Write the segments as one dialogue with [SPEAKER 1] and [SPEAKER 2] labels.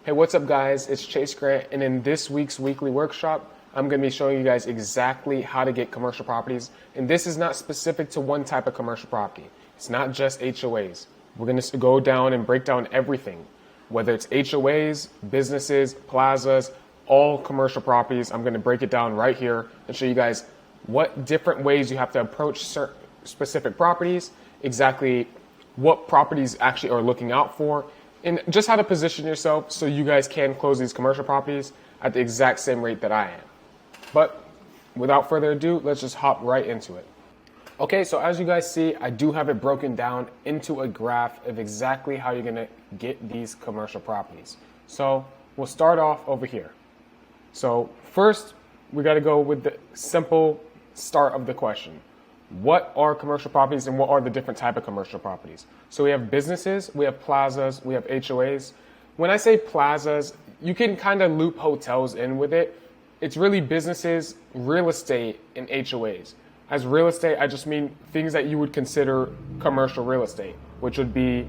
[SPEAKER 1] Hey, what's up guys? It's Chase Grant, and in this week's weekly workshop, I'm going to be showing you guys exactly how to get commercial properties. And this is not specific to one type of commercial property. It's not just HOAs. We're going to go down and break down everything, whether it's HOAs, businesses, plazas, all commercial properties. I'm going to break it down right here and show you guys what different ways you have to approach certain specific properties, exactly what properties actually are looking out for, and just how to position yourself so you guys can close these commercial properties at the exact same rate that I am. But without further ado, let's just hop right into it. Okay, so as you guys see, I do have it broken down into a graph of exactly how you're gonna get these commercial properties. So we'll start off over here. So first, we gotta go with the simple start of the question. What are commercial properties and what are the different type of commercial properties? So we have businesses, we have plazas, we have HOAs. When I say plazas, you can kind of loop hotels in with it. It's really businesses, real estate, and HOAs. As real estate, I just mean things that you would consider commercial real estate, which would be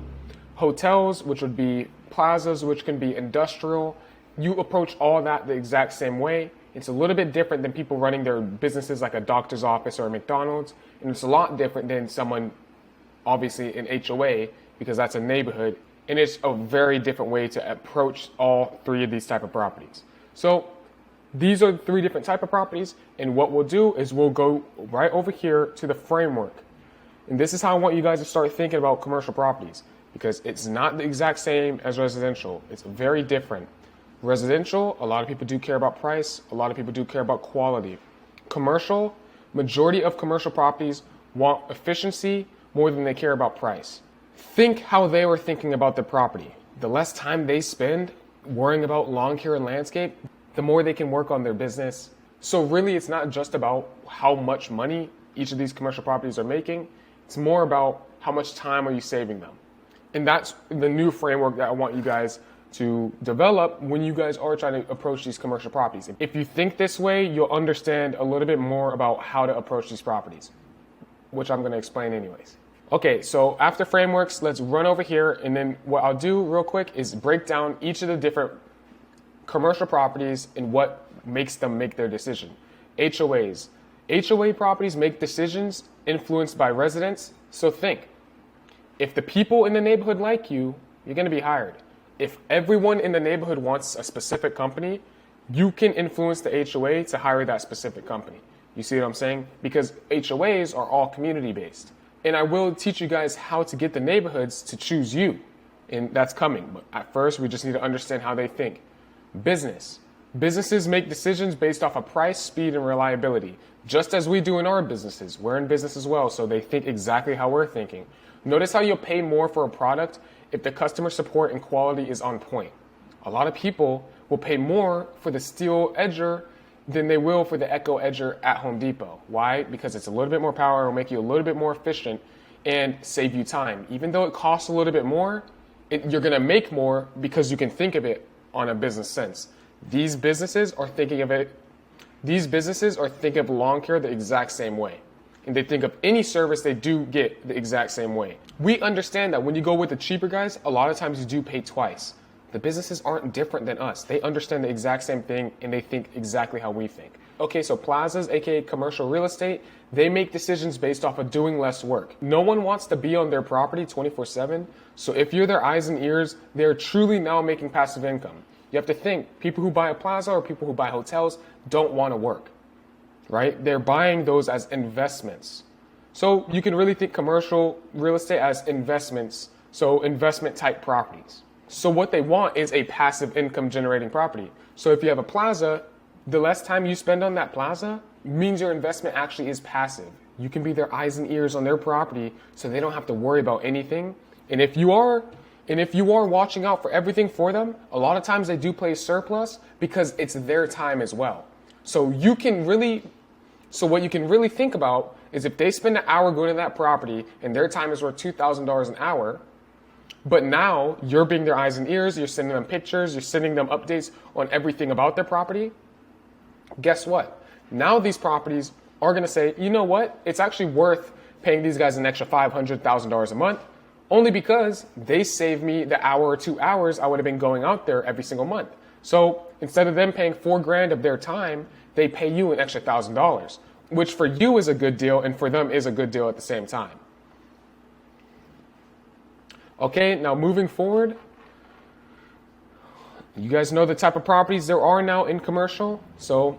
[SPEAKER 1] hotels, which would be plazas, which can be industrial. You approach all that the exact same way. It's a little bit different than people running their businesses like a doctor's office or a McDonald's. And it's a lot different than someone, obviously, in HOA, because that's a neighborhood. And it's a very different way to approach all three of these type of properties. So these are the three different type of properties. And what we'll do is we'll go right over here to the framework. And this is how I want you guys to start thinking about commercial properties, because it's not the exact same as residential. It's very different. Residential, a lot of people do care about price. A lot of people do care about quality. Commercial, majority of commercial properties want efficiency more than they care about price. Think how they were thinking about their property. The less time they spend worrying about lawn care and landscape, the more they can work on their business. So really, it's not just about how much money each of these commercial properties are making. It's more about how much time are you saving them. And that's the new framework that I want you guys to develop when you guys are trying to approach these commercial properties. If you think this way, you'll understand a little bit more about how to approach these properties, which I'm going to explain anyways. Okay, so after frameworks, let's run over here, and then what I'll do real quick is break down each of the different commercial properties and what makes them make their decision. HOAs. HOA properties make decisions influenced by residents, so think. If the people in the neighborhood like you, you're going to be hired. If everyone in the neighborhood wants a specific company, you can influence the HOA to hire that specific company. You see what I'm saying? Because HOAs are all community-based. And I will teach you guys how to get the neighborhoods to choose you. And that's coming. But at first, we just need to understand how they think. Business. Businesses make decisions based off of price, speed, and reliability. Just as we do in our businesses. We're in business as well, so they think exactly how we're thinking. Notice how you'll pay more for a product if the customer support and quality is on point. A lot of people will pay more for the steel edger than they will for the Echo edger at Home Depot. Why? Because it's a little bit more power, it'll make you a little bit more efficient and save you time. Even though it costs a little bit more, you're gonna make more because you can think of it on a business sense. These businesses are thinking of lawn care the exact same way. And they think of any service they do get the exact same way. We understand that when you go with the cheaper guys, a lot of times you do pay twice. The businesses aren't different than us. They understand the exact same thing and they think exactly how we think. Okay, so plazas, aka commercial real estate, they make decisions based off of doing less work. No one wants to be on their property 24/7. So if you're their eyes and ears, they're truly now making passive income. You have to think, people who buy a plaza or people who buy hotels don't want to work. Right? They're buying those as investments. So you can really think commercial real estate as investments, so investment type properties. So what they want is a passive income generating property. So if you have a plaza, the less time you spend on that plaza means your investment actually is passive. You can be their eyes and ears on their property so they don't have to worry about anything. And if you are watching out for everything for them, a lot of times they do play surplus because it's their time as well. So what you can really think about is if they spend an hour going to that property and their time is worth $2,000 an hour, but now you're being their eyes and ears, you're sending them pictures, you're sending them updates on everything about their property, guess what? Now these properties are going to say, you know what? It's actually worth paying these guys an extra $500,000 a month. only because they saved me the hour or 2 hours I would have been going out there every single month. So instead of them paying $4,000 of their time, they pay you an extra $1,000, which for you is a good deal and for them is a good deal at the same time. Okay, now moving forward, you guys know the type of properties there are now in commercial. So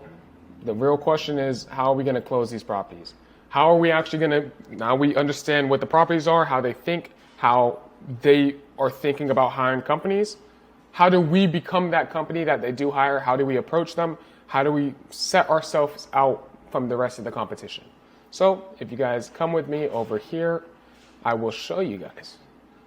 [SPEAKER 1] the real question is, how are we going to close these properties? How are we actually going to, now we understand what the properties are, how they think, how they are thinking about hiring companies. How do we become that company that they do hire? How do we approach them? How do we set ourselves out from the rest of the competition? So if you guys come with me over here, I will show you guys.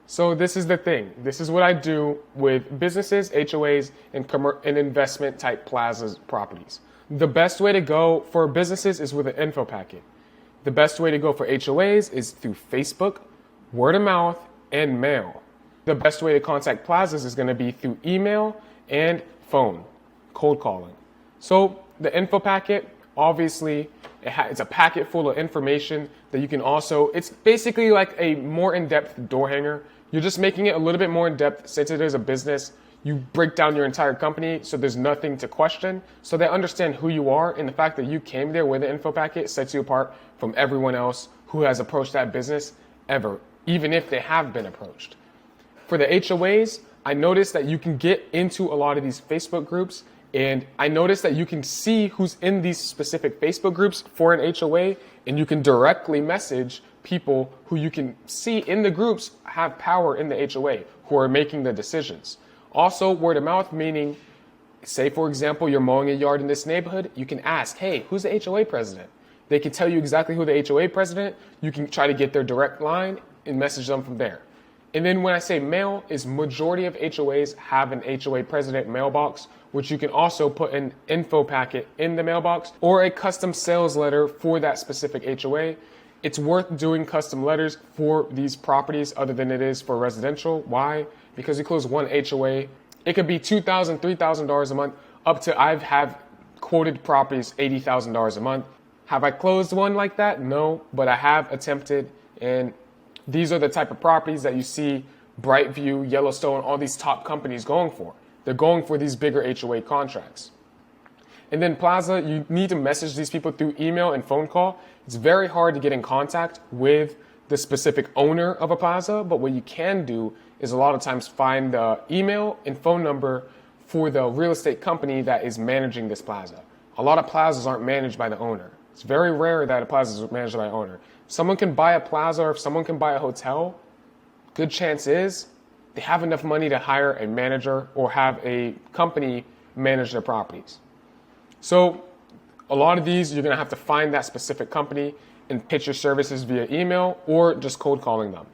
[SPEAKER 1] So this is the thing. This is what I do with businesses, HOAs, and investment type plazas properties. The best way to go for businesses is with an info packet. The best way to go for HOAs is through Facebook, word of mouth, and mail. The best way to contact plazas is going to be through email and phone, cold calling. So the info packet, obviously, it's a packet full of information that you can also, it's basically like a more in-depth door hanger. You're just making it a little bit more in-depth since it is a business. You break down your entire company so there's nothing to question. So they understand who you are, and the fact that you came there with the info packet sets you apart from everyone else who has approached that business ever, even if they have been approached. For the HOAs, I noticed that you can get into a lot of these Facebook groups, and I noticed that you can see who's in these specific Facebook groups for an HOA, and you can directly message people who you can see in the groups have power in the HOA, who are making the decisions. Also, word of mouth, meaning, say for example, you're mowing a yard in this neighborhood, you can ask, hey, who's the HOA president? They can tell you exactly who the HOA president, you can try to get their direct line and message them from there. And then when I say mail, is majority of HOAs have an HOA president mailbox, which you can also put an info packet in the mailbox or a custom sales letter for that specific HOA. It's worth doing custom letters for these properties other than it is for residential. Why? Because you close one HOA, it could be $2,000, $3,000 a month, up to I've have quoted properties $80,000 a month. Have I closed one like that? No, but I have attempted, and these are the type of properties that you see Brightview, Yellowstone, all these top companies going for. They're going for these bigger HOA contracts. And then Plaza, you need to message these people through email and phone call. It's very hard to get in contact with the specific owner of a plaza, but what you can do is a lot of times find the email and phone number for the real estate company that is managing this plaza. A lot of plazas aren't managed by the owner. It's very rare that a plaza is managed by an owner. If someone can buy a plaza or if someone can buy a hotel, good chance is they have enough money to hire a manager or have a company manage their properties. So a lot of these, you're going to have to find that specific company and pitch your services via email or just cold calling them.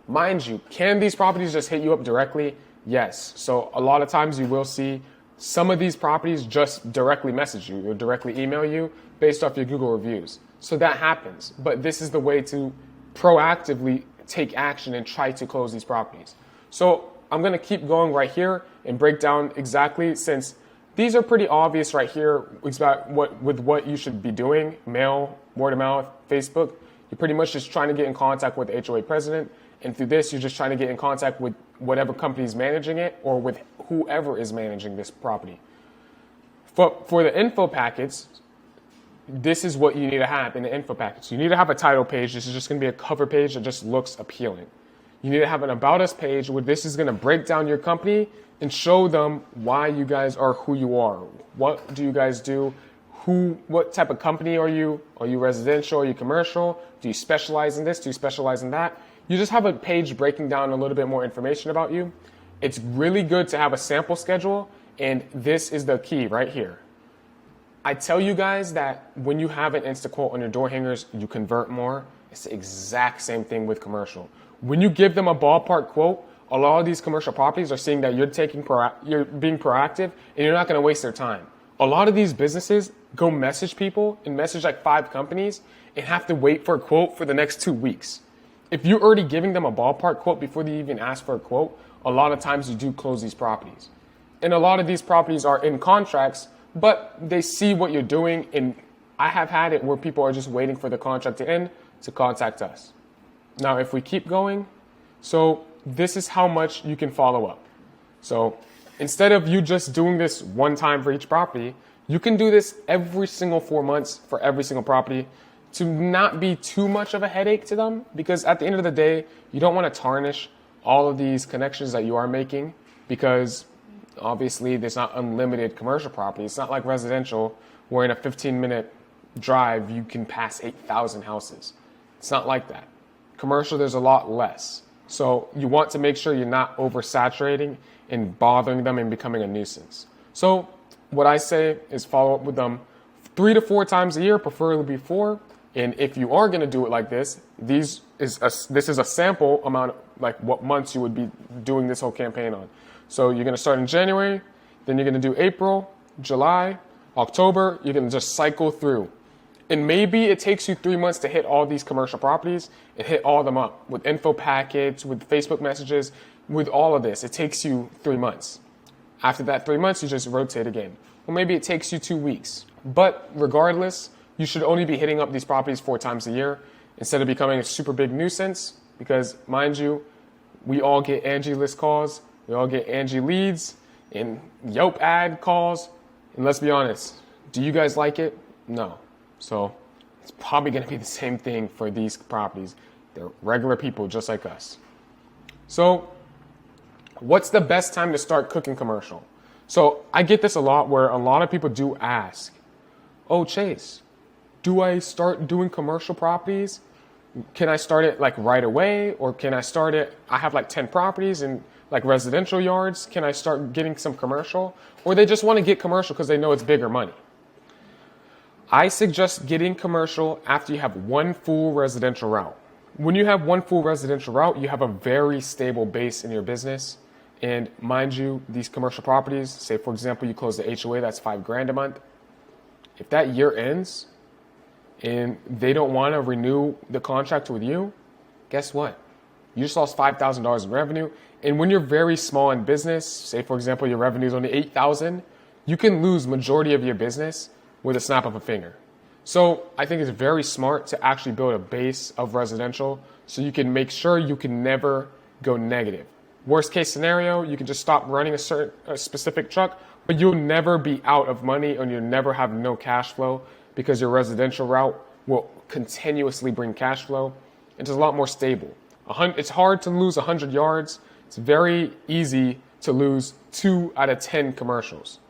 [SPEAKER 1] Mind you, can these properties just hit you up directly? Yes. So a lot of times you will see some of these properties just directly message you or directly email you based off your Google reviews. So that happens. But this is the way to proactively take action and try to close these properties. So I'm going to keep going right here and break down exactly, since these are pretty obvious right here about what you should be doing: mail, word of mouth, Facebook. You're pretty much just trying to get in contact with the HOA president. And through this, you're just trying to get in contact with whatever company is managing it or with whoever is managing this property. For the info packets, this is what you need to have in the info packets. You need to have a title page. This is just going to be a cover page that just looks appealing. You need to have an About Us page where this is going to break down your company and show them why you guys are who you are. What do you guys do? What type of company are you? Are you residential? Are you commercial? Do you specialize in this? Do you specialize in that? You just have a page breaking down a little bit more information about you. It's really good to have a sample schedule, and this is the key right here. I tell you guys that when you have an InstaQuote on your door hangers, you convert more. It's the exact same thing with commercial. When you give them a ballpark quote, a lot of these commercial properties are seeing that you're being proactive and you're not going to waste their time. A lot of these businesses go message people and message like 5 companies and have to wait for a quote for the next 2 weeks. If you're already giving them a ballpark quote before they even ask for a quote, a lot of times you do close these properties. And a lot of these properties are in contracts, but they see what you're doing. And I have had it where people are just waiting for the contract to end to contact us. Now, if we keep going, So this is how much you can follow up. So instead of you just doing this one time for each property, you can do this every single 4 months for every single property to not be too much of a headache to them, because at the end of the day, you don't want to tarnish all of these connections that you are making, because obviously there's not unlimited commercial property. It's not like residential where in a 15-minute drive you can pass 8,000 houses. It's not like that. Commercial, there's a lot less. So you want to make sure you're not oversaturating and bothering them and becoming a nuisance. So what I say is follow up with them 3 to 4 times a year, preferably before. And if you are going to do it like this, this is a sample amount, like what months you would be doing this whole campaign on. So you're going to start in January, then you're going to do April, July, October. You're going to just cycle through. And maybe it takes you 3 months to hit all these commercial properties and hit all of them up with info packets, with Facebook messages, with all of this. It takes you 3 months. After that 3 months, you just rotate again. Or maybe it takes you 2 weeks. But regardless, you should only be hitting up these properties 4 times a year instead of becoming a super big nuisance, because mind you, we all get Angie List calls, we all get Angie leads and Yelp ad calls. And let's be honest, do you guys like it? No. So it's probably going to be the same thing for these properties. They're regular people just like us. So what's the best time to start cooking commercial? So I get this a lot where a lot of people do ask, oh, Chase, do I start doing commercial properties? Can I start it like right away? Or can I start it, I have like 10 properties and like residential yards. Can I start getting some commercial? Or they just want to get commercial because they know it's bigger money. I suggest getting commercial after you have one full residential route. When you have one full residential route, you have a very stable base in your business. And mind you, these commercial properties, say for example, you close the HOA, that's $5,000 a month. If that year ends and they don't want to renew the contract with you, guess what? You just lost $5,000 in revenue. And when you're very small in business, say for example, your revenue is only $8,000, you can lose majority of your business with a snap of a finger. So I think it's very smart to actually build a base of residential so you can make sure you can never go negative. Worst case scenario, you can just stop running a specific truck, but you'll never be out of money and you'll never have no cash flow because your residential route will continuously bring cash flow. It's a lot more stable. It's hard to lose 100 yards. It's very easy to lose 2 out of 10 commercials.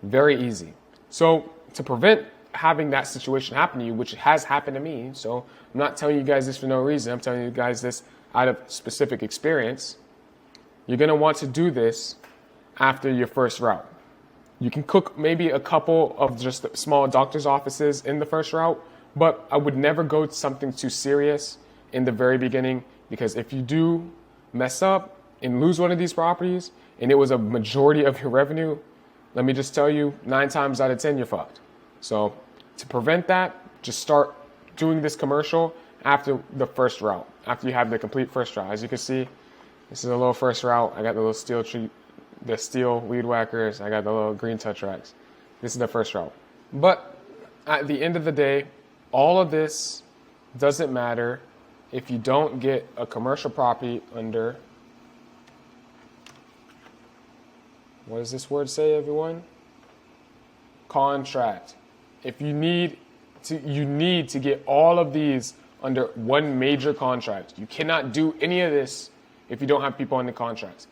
[SPEAKER 1] Very easy. So to prevent having that situation happen to you, which has happened to me, so I'm not telling you guys this for no reason, I'm telling you guys this out of specific experience, you're going to want to do this after your first route. You can cook maybe a couple of just small doctor's offices in the first route, but I would never go to something too serious in the very beginning, because if you do mess up and lose one of these properties and it was a majority of your revenue, let me just tell you, 9 times out of 10, you're fucked. So to prevent that, just start doing this commercial after the first route, after you have the complete first route. As you can see, this is a little first route. I got the little steel tree, the steel weed whackers. I got the little green touch racks. This is the first route. But at the end of the day, all of this doesn't matter if you don't get a commercial property under, what does this word say, everyone? Contract. If you need to get all of these under one major contract. You cannot do any of this if you don't have people under contracts.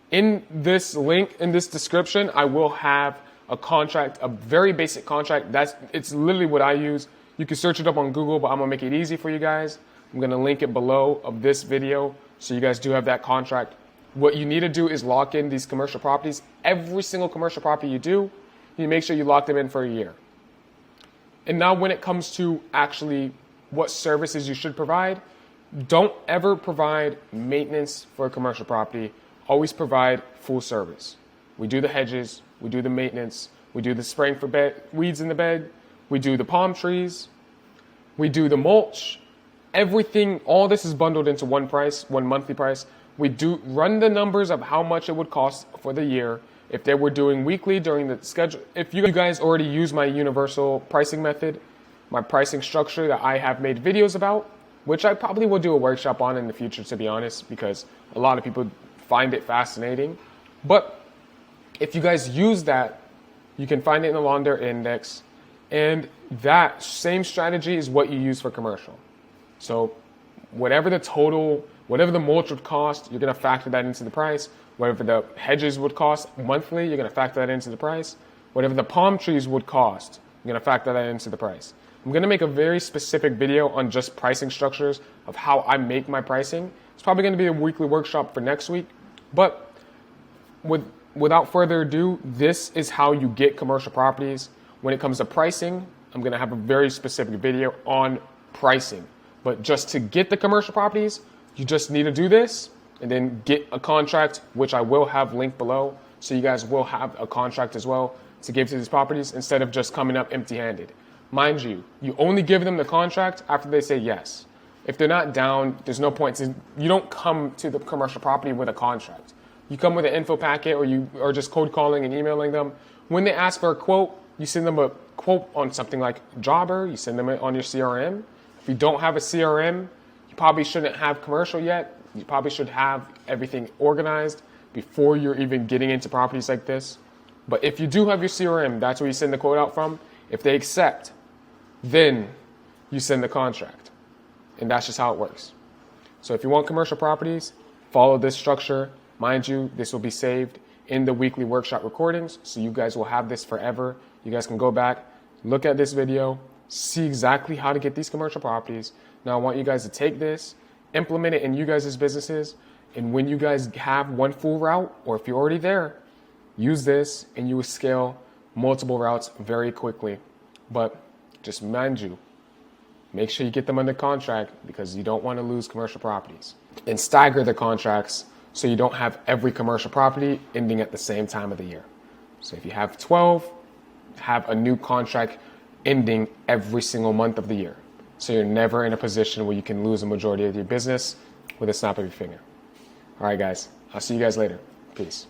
[SPEAKER 1] In this link, in this description, I will have a contract, a very basic contract. It's literally what I use. You can search it up on Google, but I'm gonna make it easy for you guys. I'm gonna link it below of this video so you guys do have that contract. What you need to do is lock in these commercial properties. Every single commercial property you do, you make sure you lock them in for a year. And now when it comes to actually what services you should provide, don't ever provide maintenance for a commercial property. Always provide full service. We do the hedges, we do the maintenance, we do the spraying for weeds in the bed, we do the palm trees, we do the mulch. Everything, all this is bundled into one price, one monthly price. We do run the numbers of how much it would cost for the year. If they were doing weekly during the schedule, if you guys already use my universal pricing method, my pricing structure that I have made videos about, which I probably will do a workshop on in the future, to be honest, because a lot of people find it fascinating. But if you guys use that, you can find it in the LawnCare index, and that same strategy is what you use for commercial. So whatever the mulch would cost, you're going to factor that into the price. Whatever the hedges would cost monthly, you're going to factor that into the price. Whatever the palm trees would cost, you're going to factor that into the price. I'm going to make a very specific video on just pricing structures of how I make my pricing. It's probably going to be a weekly workshop for next week. But without further ado, this is how you get commercial properties. When it comes to pricing, I'm going to have a very specific video on pricing. But just to get the commercial properties, you just need to do this and then get a contract, which I will have linked below. So you guys will have a contract as well to give to these properties instead of just coming up empty-handed. Mind you, you only give them the contract after they say yes. If they're not down, there's no point. You don't come to the commercial property with a contract. You come with an info packet, or you are just cold calling and emailing them. When they ask for a quote, you send them a quote on something like Jobber. You send them it on your CRM. If you don't have a CRM, you probably shouldn't have commercial yet. You probably should have everything organized before you're even getting into properties like this. But if you do have your CRM, that's where you send the quote out from. If they accept, then you send the contract. And that's just how it works. So if you want commercial properties, follow this structure. Mind you, this will be saved in the weekly workshop recordings, so you guys will have this forever. You guys can go back, look at this video, see exactly how to get these commercial properties. Now I want you guys to take this, implement it in you guys' businesses, and when you guys have one full route, or if you're already there, use this and you will scale multiple routes very quickly. But just mind you, make sure you get them under contract because you don't want to lose commercial properties. And stagger the contracts so you don't have every commercial property ending at the same time of the year. So if you have 12, have a new contract ending every single month of the year. So you're never in a position where you can lose a majority of your business with a snap of your finger. All right, guys. I'll see you guys later. Peace.